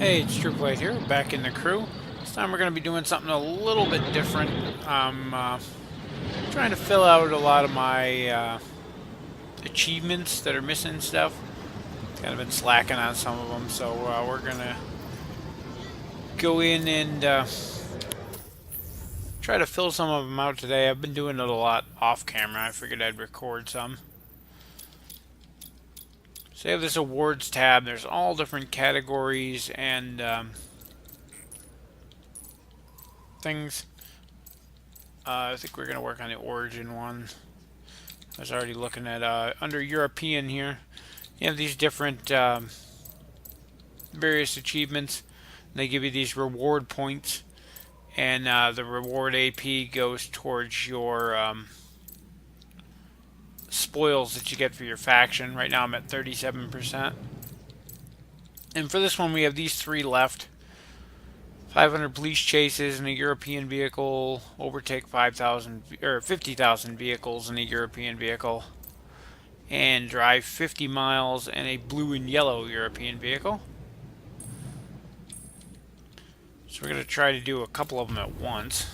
Hey, it's Trueflight here, back in the crew. This time we're going to be doing something a little bit different. I'm trying to fill out a lot of my achievements that are missing stuff. Kind of been slacking on some of them, so we're going to go in and try to fill some of them out today. I've been doing it a lot off camera. I figured I'd record some. So you have this awards tab. There's all different categories and things. I think we're going to work on the origin one. I was already looking at under European here. You have these different various achievements. They give you these reward points, and the reward AP goes towards your spoils that you get for your faction. Right now I'm at 37%. And for this one we have these three left. 500 police chases in a European vehicle, overtake 5,000 or 50,000 vehicles in a European vehicle, and drive 50 miles in a blue and yellow European vehicle. So we're going to try to do a couple of them at once,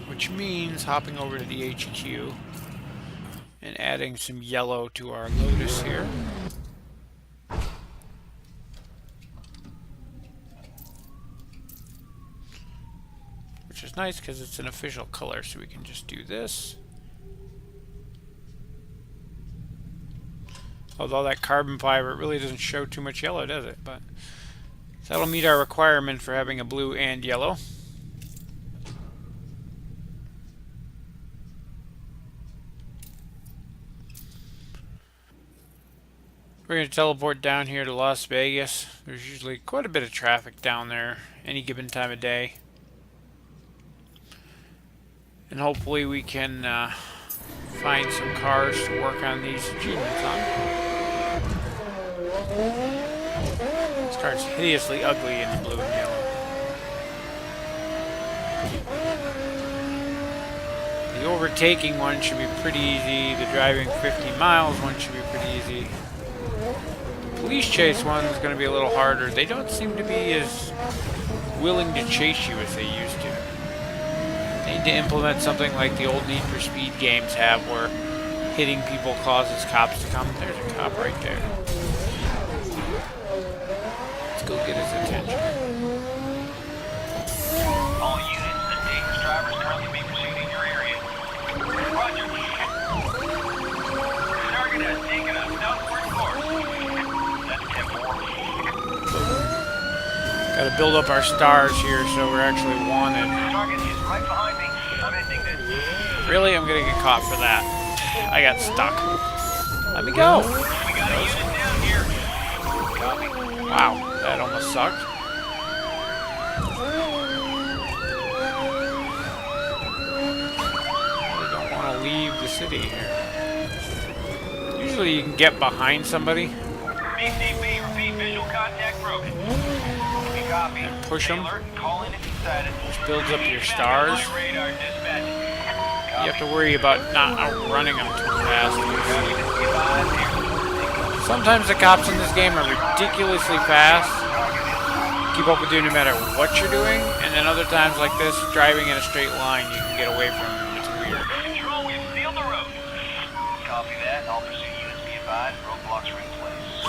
which means hopping over to the HQ and adding some yellow to our Lotus here. Which is nice because it's an official color, so we can just do this. Although that carbon fiber, it really doesn't show too much yellow, does it? But so that'll meet our requirement for having a blue and yellow. We're going to teleport down here to Las Vegas. There's usually quite a bit of traffic down there any given time of day. And hopefully we can find some cars to work on these achievements on. This car's hideously ugly in the blue and yellow. The overtaking one should be pretty easy. The driving 50 miles one should be pretty easy. The police chase one is going to be a little harder. They don't seem to be as willing to chase you as they used to. They need to implement something like the old Need for Speed games have, where hitting people causes cops to come. There's a cop right there. Let's go get his attention. All units, the dangerous drivers currently being pursued in your area. Roger. Target has taken a southward course. That's 10-4. Gotta build up our stars here so we're actually wanted. Target is right behind me. I'm ending this. Really? I'm gonna get caught for that. I got stuck. Let me go! We got a unit down here. Copy. Wow, that almost sucked. We don't want to leave the city here. Usually you can get behind somebody BCB, repeat visual contact broken. We copy. and push them. Alert, call in if decided. Which builds up your stars. Radar dispatch. You have to worry about not outrunning them too fast. Sometimes the cops in this game are ridiculously fast. Keep up with you no matter what you're doing. And then other times like this, driving in a straight line, you can get away from them. It's weird. Control, we've sealed the road. Copy that. All pursuit units be advised. Roadblocks are in place.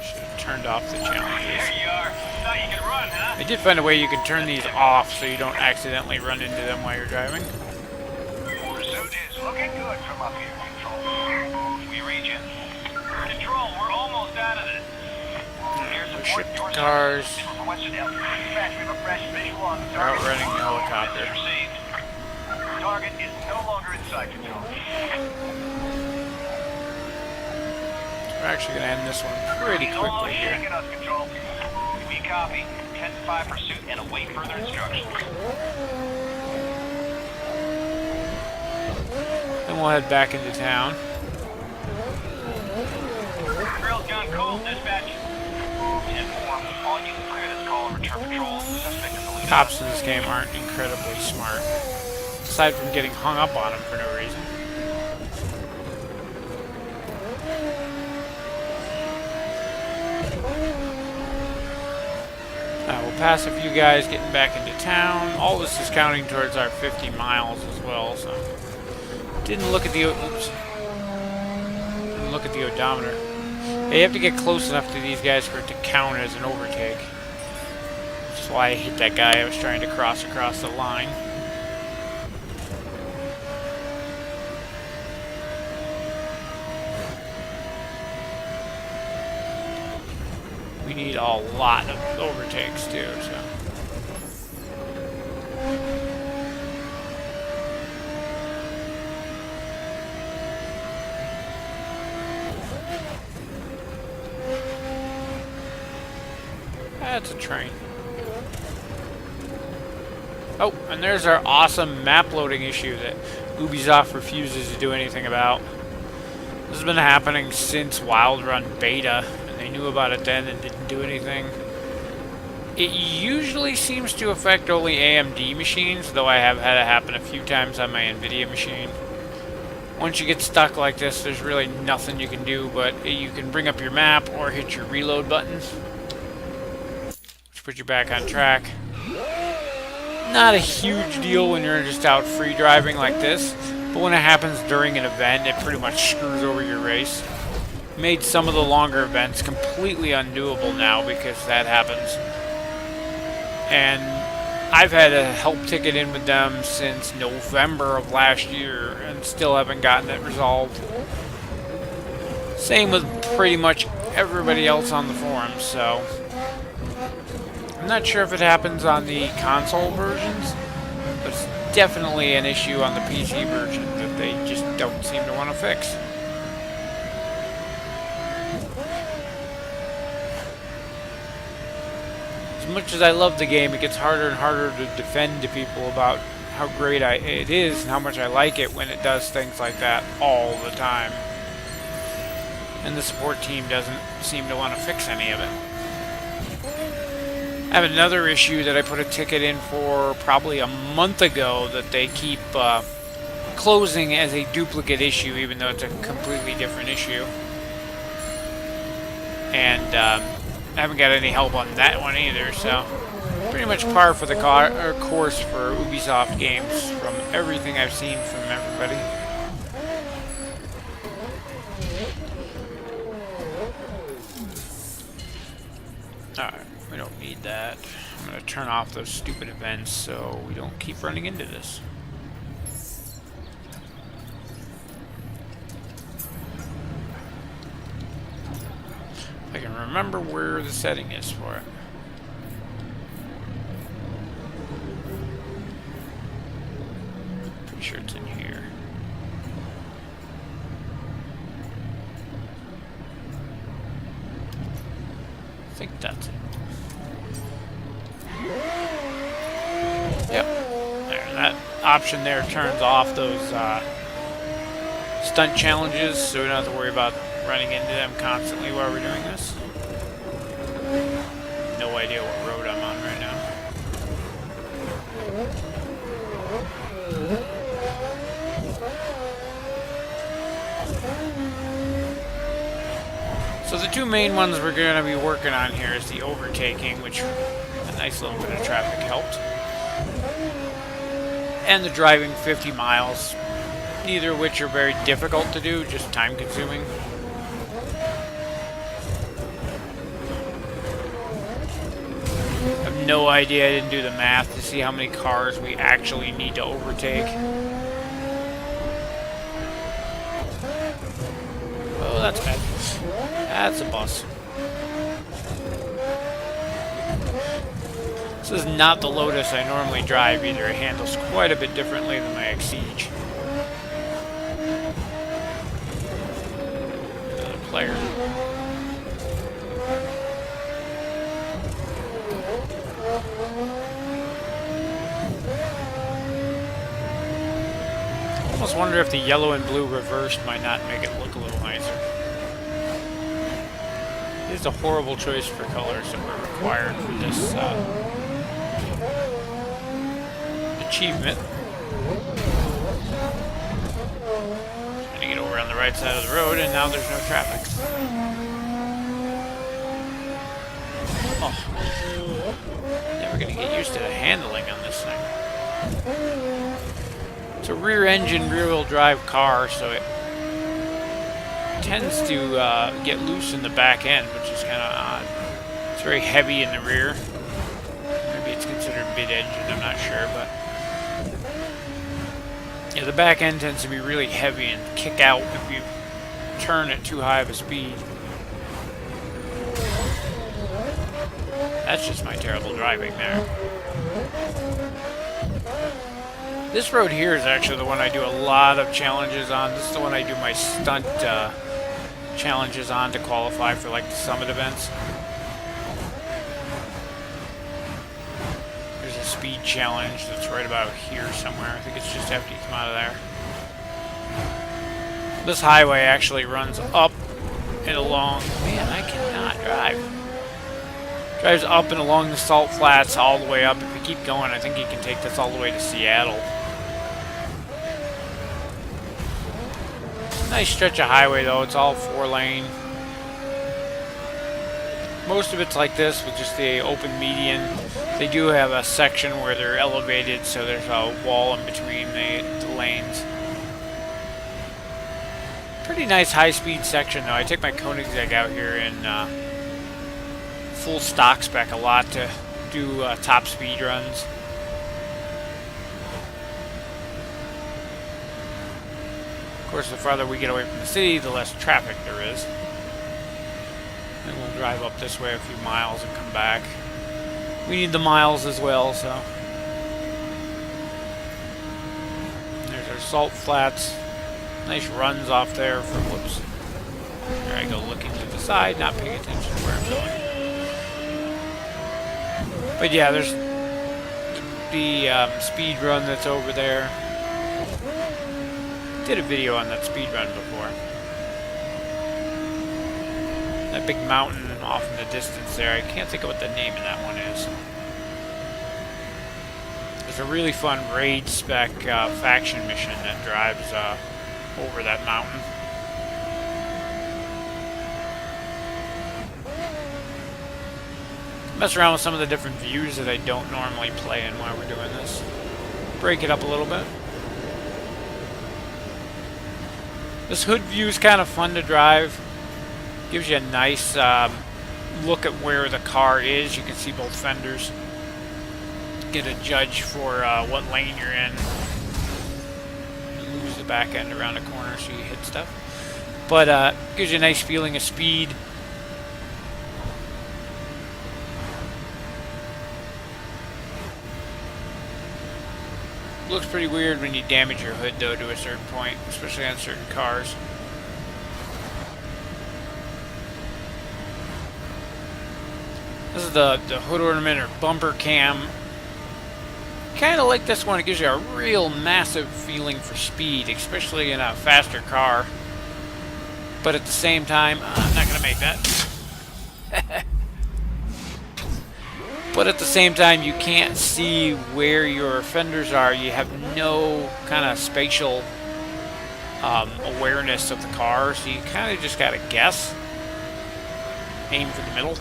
Should have turned off the challenges. There you are. Thought you could run, huh? I did find a way you can turn these off so you don't accidentally run into them while you're driving. Pursuit is looking good from up here, Control. We read you. Control, we're almost out of this. Here's We support shipped your cars. service. Requested help. Dispatch, we have a fresh visual on the They're target. outrunning the helicopter. Message received. Target is no longer in sight, Control. We're actually going to end this one pretty He's all quickly here. shaking us, Control. We copy. Intensify pursuit and await further instructions. Then we'll head back into town. Girls gone cold, dispatch. Inform all units clear this call and return patrol. Suspect is elusive. Cops in this game aren't incredibly smart, aside from getting hung up on them for no reason. pass a few guys getting back into town. All this is counting towards our 50 miles as well, so didn't look at the odometer. You have to get close enough to these guys for it to count as an overtake. That's why I hit that guy I was trying to cross across the line. We need a lot of overtakes too, so. That's a train. Oh, and there's our awesome map loading issue that Ubisoft refuses to do anything about. This has been happening since Wild Run Beta, and they knew about it then and didn't do anything. It usually seems to affect only AMD machines, though I have had it happen a few times on my NVIDIA machine. Once you get stuck like this, there's really nothing you can do, but you can bring up your map or hit your reload button, which puts you back on track. Not a huge deal when you're just out free driving like this, but when it happens during an event, it pretty much screws over your race. Made some of the longer events completely undoable now because that happens. And I've had a help ticket in with them since November of last year and still haven't gotten it resolved. Same with pretty much everybody else on the forums, so I'm not sure if it happens on the console versions, but it's definitely an issue on the PC version that they just don't seem to want to fix. As much as I love the game, it gets harder and harder to defend to people about how great it is and how much I like it when it does things like that all the time. And the support team doesn't seem to want to fix any of it. I have another issue that I put a ticket in for probably a month ago that they keep closing as a duplicate issue, even though it's a completely different issue. And I haven't got any help on that one either, so pretty much par for the course for Ubisoft games from everything I've seen from everybody. Alright, we don't need that. I'm going to turn off those stupid events so we don't keep running into this. I can remember where the setting is for it. Pretty sure it's in here. I think that's it. Yep. There, that option there turns off those stunt challenges, so we don't have to worry about running into them constantly while we're doing this. No idea what road I'm on right now. So the two main ones we're going to be working on here is the overtaking, which a nice little bit of traffic helped, and the driving 50 miles, neither of which are very difficult to do, just time consuming. I have no idea, I didn't do the math to see how many cars we actually need to overtake. Oh, that's bad. That's a bus. This is not the Lotus I normally drive either. It handles quite a bit differently than my Exige. Another player. I almost wonder if the yellow and blue reversed might not make it look a little nicer. It's a horrible choice for colors that were required for this achievement. Trying to get over on the right side of the road, and now there's no traffic. Oh. We're gonna get used to the handling on this thing. It's a rear-engine, rear-wheel drive car, so it tends to get loose in the back end, which is kind of odd. It's very heavy in the rear. Maybe it's considered mid-engine, I'm not sure, but yeah, the back end tends to be really heavy and kick out if you turn at too high of a speed. That's just my terrible driving there. This road here is actually the one I do a lot of challenges on. This is the one I do my stunt challenges on to qualify for like the summit events. There's a speed challenge that's right about here somewhere. I think it's just after you come out of there. This highway actually runs up and along. Man, I cannot drive. Drives up and along the salt flats all the way up. If we keep going, I think you can take this all the way to Seattle. Nice stretch of highway though, it's all 4-lane. Most of it's like this with just the open median. They do have a section where they're elevated, so there's a wall in between the lanes. Pretty nice high-speed section though. I take my Koenigsegg out here in full stock spec a lot to do top speed runs. Of course, the farther we get away from the city, the less traffic there is. And we'll drive up this way a few miles and come back. We need the miles as well, so. There's our salt flats. Nice runs off there for, whoops. Here I go looking to the side, not paying attention to where I'm going. But yeah, there's the speed run that's over there. Did a video on that speed run before. That big mountain off in the distance there. I can't think of what the name of that one is. There's a really fun raid spec faction mission that drives over that mountain. Mess around with some of the different views that I don't normally play in while we're doing this. Break it up a little bit. This hood view is kind of fun to drive. Gives you a nice look at where the car is. You can see both fenders. Get a judge for what lane you're in. Lose the back end around the corner so you hit stuff. But gives you a nice feeling of speed. Looks pretty weird when you damage your hood though to a certain point, especially on certain cars. This is the hood ornament or bumper cam. Kind of like this one, it gives you a real massive feeling for speed, especially in a faster car. But at the same time, I'm not going to make that. But at the same time, you can't see where your fenders are. You have no kind of spatial awareness of the car, so you kind of just got to guess. Aim for the middle.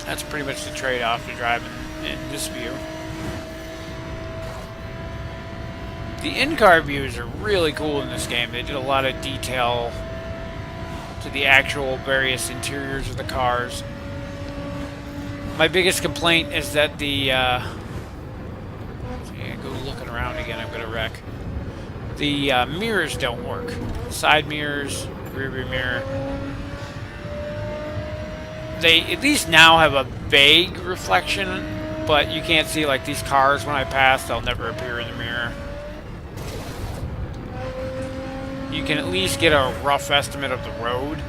That's pretty much the trade-off to driving in this view. The in-car views are really cool in this game. They did a lot of detail to the actual various interiors of the cars. My biggest complaint is that the yeah, go looking around again, I'm gonna wreck. The mirrors don't work. Side mirrors, rear view mirror. They at least now have a vague reflection, but you can't see like these cars when I pass, they'll never appear in the mirror. You can at least get a rough estimate of the road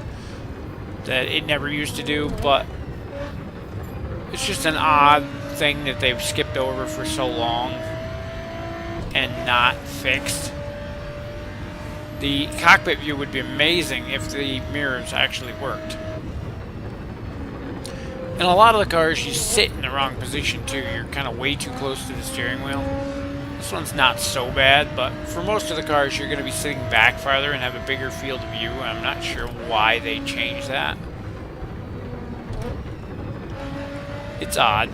that it never used to do, but it's just an odd thing that they've skipped over for so long and not fixed. The cockpit view would be amazing if the mirrors actually worked. In a lot of the cars, you sit in the wrong position too. You're kind of way too close to the steering wheel. This one's not so bad, but for most of the cars, you're going to be sitting back farther and have a bigger field of view. I'm not sure why they changed that. It's odd.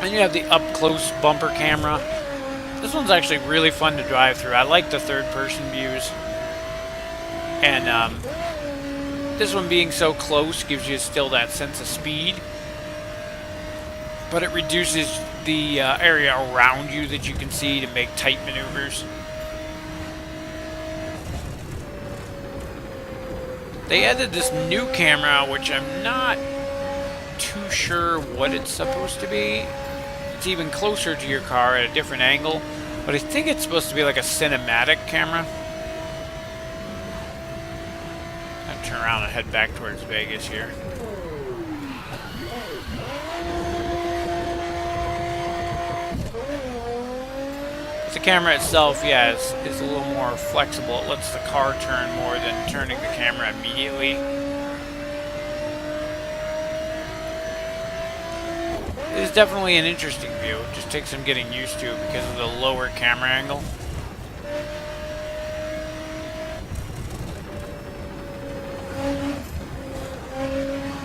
And you have the up-close bumper camera. This one's actually really fun to drive through. I like the third-person views. And this one being so close gives you still that sense of speed. But it reduces the area around you that you can see to make tight maneuvers. They added this new camera, which I'm not too sure what it's supposed to be. It's even closer to your car at a different angle, but I think it's supposed to be like a cinematic camera. I'll turn around and head back towards Vegas here. But the camera itself, yeah, is a little more flexible. It lets the car turn more than turning the camera immediately. It is definitely an interesting view. It just takes some getting used to because of the lower camera angle.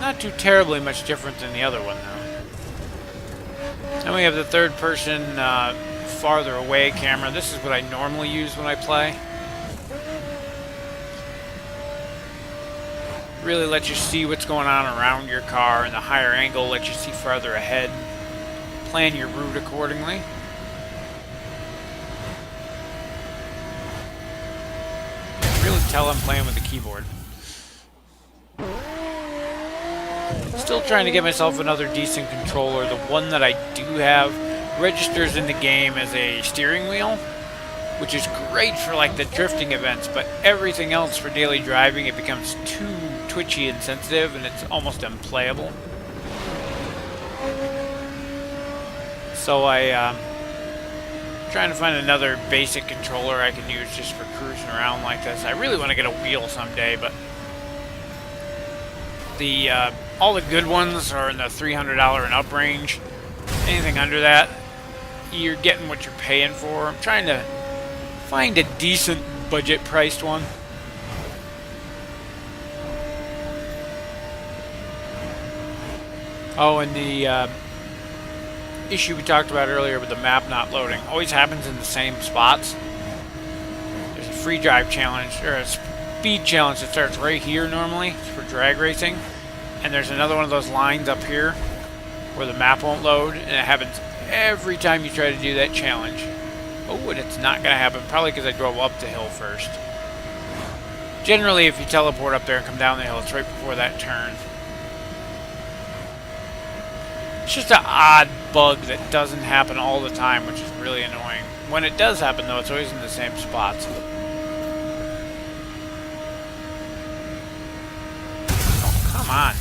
Not too terribly much different than the other one, though. Then we have the third person, farther away camera. This is what I normally use when I play. Really lets you see what's going on around your car, and the higher angle lets you see farther ahead. Plan your route accordingly. You can really tell I'm playing with the keyboard. Still trying to get myself another decent controller. The one that I do have registers in the game as a steering wheel, which is great for like the drifting events, but everything else for daily driving, it becomes too twitchy and sensitive, and it's almost unplayable. So I'm trying to find another basic controller I can use just for cruising around like this. I really want to get a wheel someday, but the all the good ones are in the $300 and up range. Anything under that, you're getting what you're paying for. I'm trying to find a decent budget priced one. Oh, and the issue we talked about earlier with the map not loading always happens in the same spots. There's a free drive challenge, or a speed challenge that starts right here normally. It's for drag racing. And there's another one of those lines up here where the map won't load, and it happens every time you try to do that challenge. Oh, and it's not going to happen, probably because I drove up the hill first. Generally, if you teleport up there and come down the hill, it's right before that turn. It's just an odd bug that doesn't happen all the time, which is really annoying. When it does happen, though, it's always in the same spots. Oh, come on.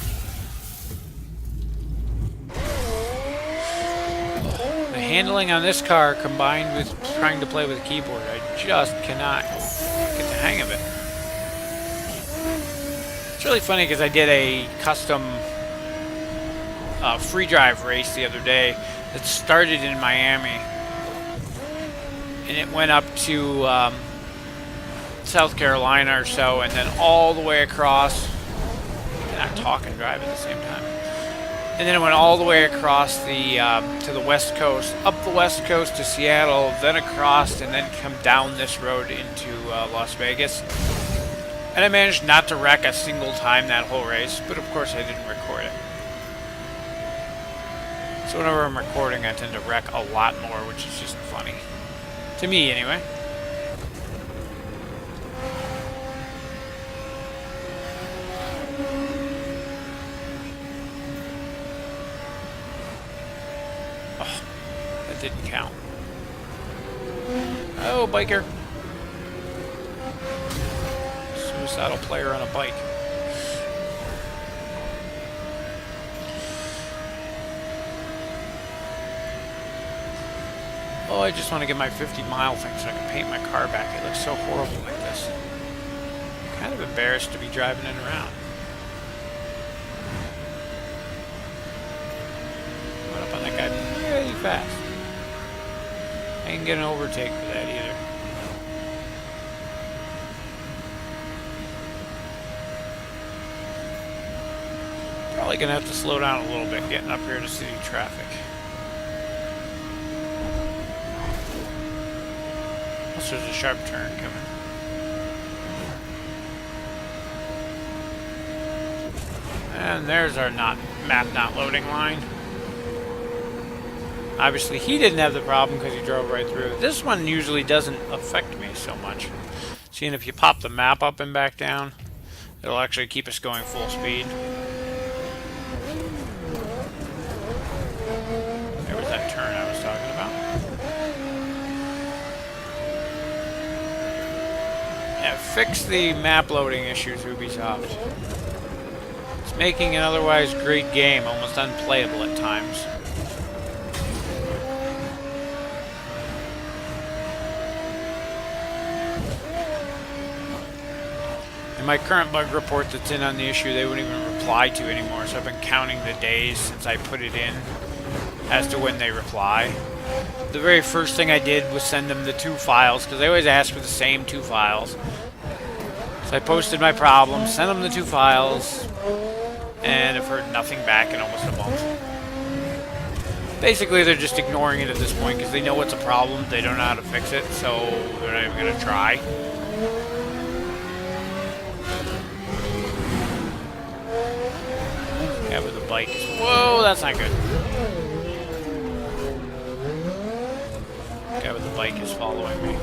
The handling on this car, combined with trying to play with a keyboard, I just cannot get the hang of it. It's really funny because I did a custom free drive race the other day that started in Miami, and it went up to South Carolina or so, and then all the way across. I cannot talk and drive at the same time. And then it went all the way across the to the West Coast, up the West Coast to Seattle, then across, and then come down this road into Las Vegas. And I managed not to wreck a single time that whole race, but of course I didn't record it. So whenever I'm recording, I tend to wreck a lot more, which is just funny. To me, anyway. Oh, that didn't count. Oh, biker. Suicidal player on a bike. Oh, I just want to get my 50-mile thing so I can paint my car back. It looks so horrible like this. I'm kind of embarrassed to be driving it around. Went up on that guy really fast. I didn't get an overtake for that either. Probably gonna have to slow down a little bit getting up here to city traffic. Plus there's a sharp turn coming. And there's our map not loading line. Obviously he didn't have the problem because he drove right through. This one usually doesn't affect me so much. Seeing if you pop the map up and back down, it'll actually keep us going full speed. There was that turn I was talking about. Yeah, fix the map loading issues, Ubisoft. It's making an otherwise great game almost unplayable at times. In my current bug report that's in on the issue, they wouldn't even reply to anymore, so I've been counting the days since I put it in as to when they reply. The very first thing I did was send them the 2 files, because they always ask for the same 2 files. So I posted my problem, sent them the 2 files, and I've heard nothing back in almost a month. Basically, they're just ignoring it at this point, because they know it's a problem, they don't know how to fix it, so they're not even going to try. Guy with the bike. Whoa, that's not good. Guy with the bike is following me.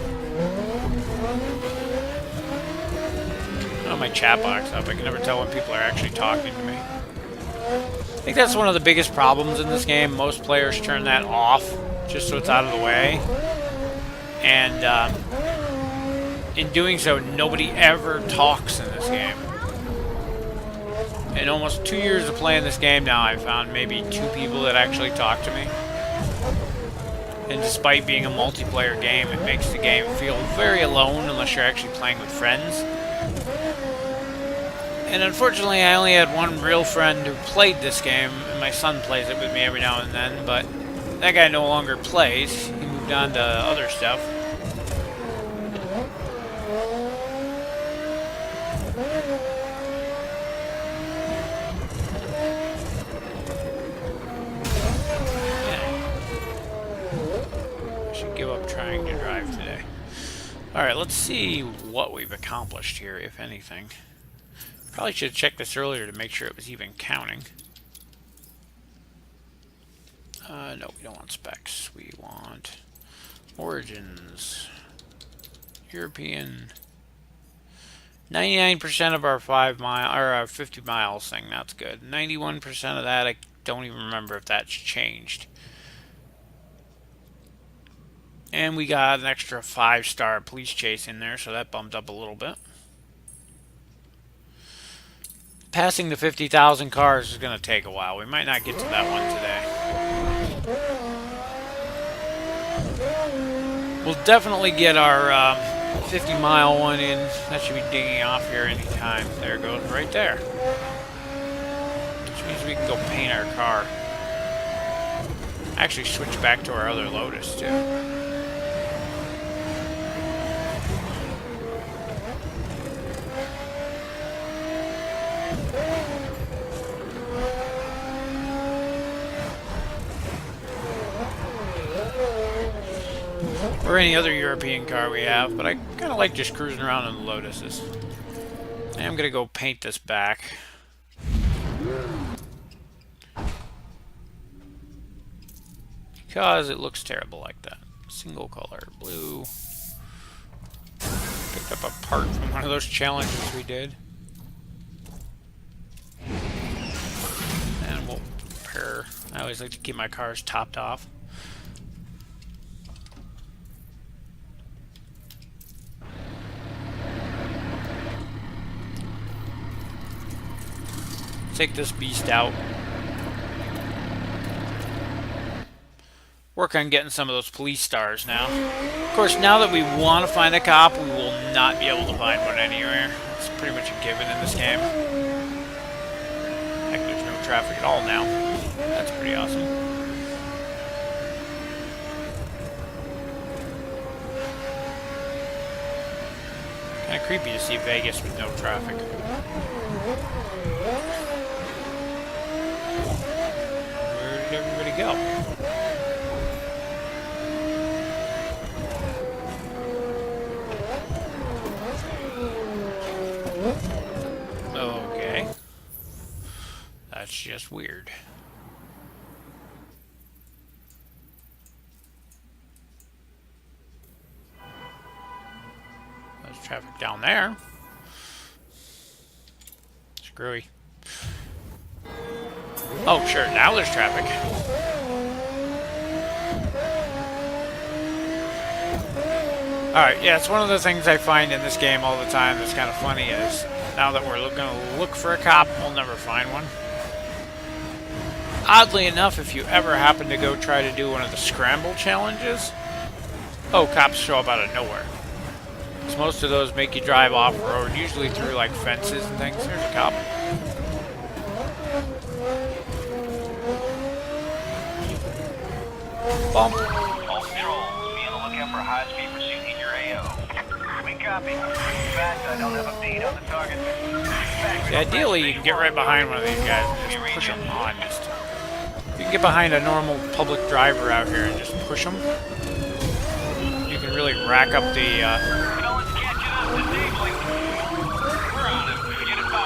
Oh, my chat box up. I can never tell when people are actually talking to me. I think that's one of the biggest problems in this game. Most players turn that off just so it's out of the way. And in doing so, nobody ever talks in this game. In almost 2 years of playing this game now, I've found maybe 2 people that actually talk to me. And despite being a multiplayer game, it makes the game feel very alone unless you're actually playing with friends. And unfortunately, I only had one real friend who played this game, and my son plays it with me every now and then, but that guy no longer plays. He moved on to other stuff. Give up trying to drive today. Alright, let's see what we've accomplished here, if anything. Probably should have checked this earlier to make sure it was even counting. No, we don't want specs. We want origins. European. 99% of our 5 mile or our 50 miles thing, that's good. 91% of that, I don't even remember if that's changed. And we got an extra 5-star police chase in there, so that bumped up a little bit. Passing the 50,000 cars is going to take a while. We might not get to that one today. We'll definitely get our 50-mile one in. That should be dinging off here anytime. There it goes, right there. Which means we can go paint our car. Actually switch back to our other Lotus, too. Or any other European car we have, but I kind of like just cruising around in the Lotuses. And I'm going to go paint this back. Because it looks terrible like that. Single color, blue. Picked up a part from one of those challenges we did. And we'll repair. I always like to keep my cars topped off. Take this beast out. Work on getting some of those police stars now. Of course, now that we want to find a cop, we will not be able to find one anywhere. It's pretty much a given in this game. Heck, there's no traffic at all now. That's pretty awesome. Kind of creepy to see Vegas with no traffic. to go. Okay. That's just weird. There's traffic down there. Screwy. Oh, sure, now there's traffic. Alright, yeah, it's one of the things I find in this game all the time that's kind of funny is now that we're going to look for a cop, we'll never find one. Oddly enough, if you ever happen to go try to do one of the scramble challenges, oh, cops show up out of nowhere. Because most of those make you drive off-road, usually through like fences and things. There's a cop. Bump. All controls, be on the lookout for a high-speed pursuit in your AO. We copy. In fact, I don't have a beat on the target. See, ideally, you can get right behind one of these guys and just push them on. You can get behind a normal public driver out here and just push them. You can really rack up the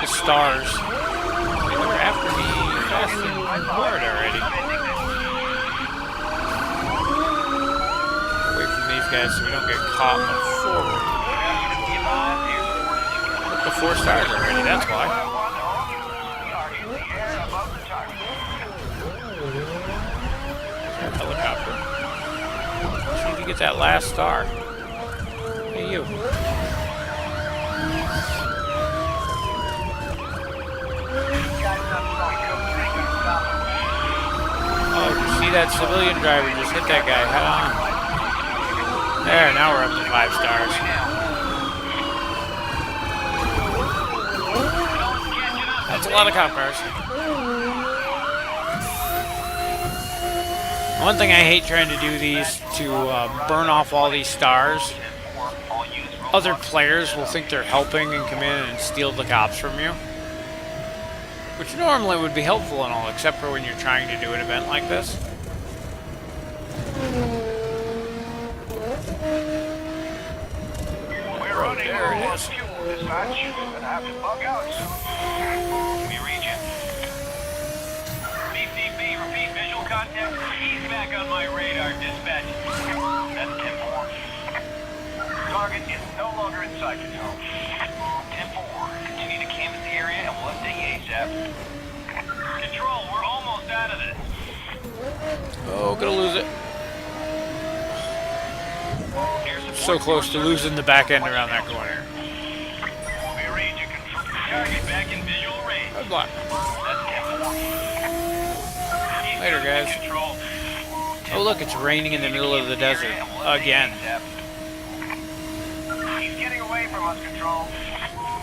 stars. They were after me fast and hard already. Away from these guys so we don't get caught in the forward. The 4 stars already, that's why. Helicopter. Just need to get that last star. Hey, you. Oh, you see that civilian driver just hit that guy head on. There, now we're up to 5 stars. That's a lot of cop cars. One thing I hate trying to do these to burn off all these stars. Other players will think they're helping and come in and steal the cops from you. Which normally would be helpful and all, except for when you're trying to do an event like this. We're running there it is. Dispatch, gonna have to bug out soon. We read you. BCB, repeat visual contact. He's back on my radar, dispatch. That's 10-4. Target is no longer in sight control. 10-4. Continue to canvass the area and we'll update you ASAP. Control, we're almost out of this. Oh, gonna lose it. So close to losing the back end around that corner. We read you, control. Target back in visual range. Good luck. That's 10-4. Later, guys. Oh, look, it's raining in the middle of the desert. Again. He's getting away from us, Control.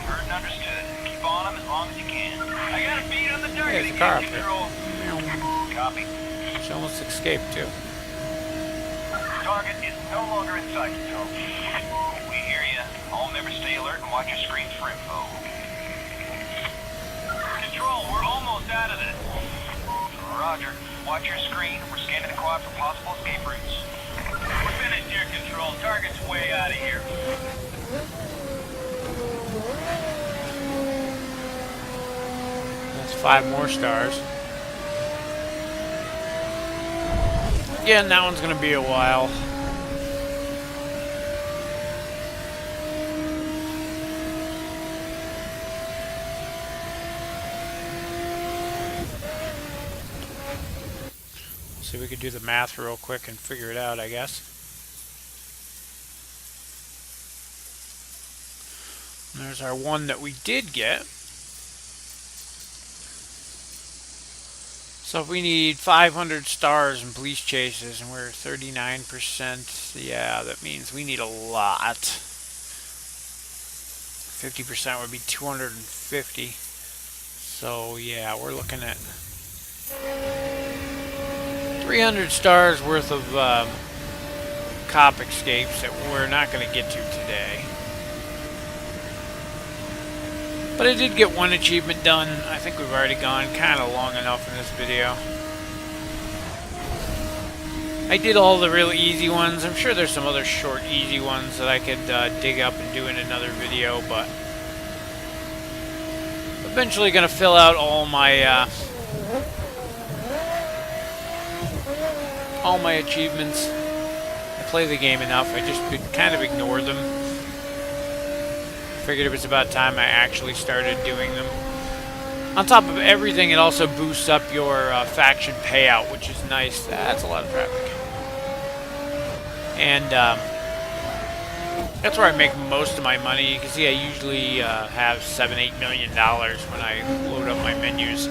Heard and understood. Keep on him as long as you can. I got a beat on the target. There's a car up there. Control. Copy. She almost escaped, too. Target is no longer in sight, Control. We hear you. All members stay alert and watch your screens for info. Control, we're almost out of this. Roger. Watch your screen. We're scanning the quad for possible escape routes. We're finished here, Control. Target's way out of here. That's 5 more stars. Again, that one's gonna be a while. See, we could do the math real quick and figure it out, I guess. And there's our one that we did get. So if we need 500 stars in police chases and we're 39%, yeah, that means we need a lot. 50% would be 250. So yeah, we're looking at 300 stars worth of cop escapes that we're not going to get to today. But I did get one achievement done. I think we've already gone kind of long enough in this video. I did all the real easy ones. I'm sure there's some other short, easy ones that I could dig up and do in another video, but eventually going to fill out all my achievements. I play the game enough. I just kind of ignore them. Figured it was about time I actually started doing them. On top of everything, it also boosts up your faction payout, which is nice. That's a lot of traffic. And that's where I make most of my money. You can see I usually have $7-8 million when I load up my menus.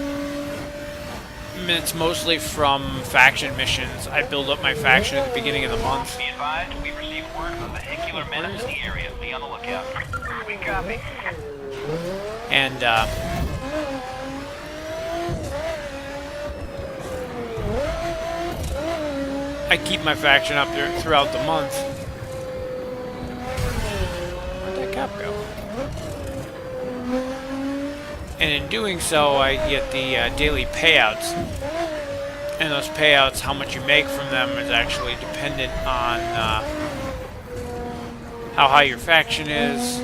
It's mostly from faction missions. I build up my faction at the beginning of the month. Be advised, we've received word of a vehicular menace in the area. Be on the lookout. We copy. And I keep my faction up there throughout the month. Where'd that cop go? And in doing so, I get the daily payouts. And those payouts, how much you make from them, is actually dependent on how high your faction is,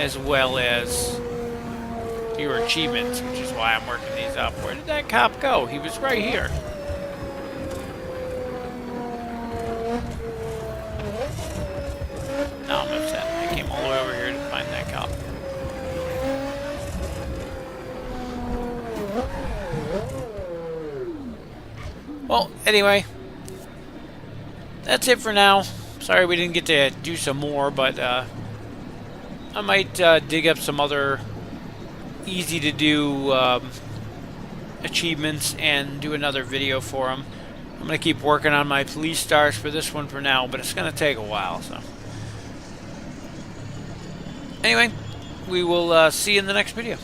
as well as your achievements, which is why I'm working these up. Where did that cop go? He was right here. No, I'm upset. I came all the way over here to find that cop. Well, anyway, that's it for now. Sorry we didn't get to do some more, but I might dig up some other easy-to-do achievements and do another video for them. I'm going to keep working on my police stars for this one for now, but it's going to take a while, so. Anyway, we will see you in the next video.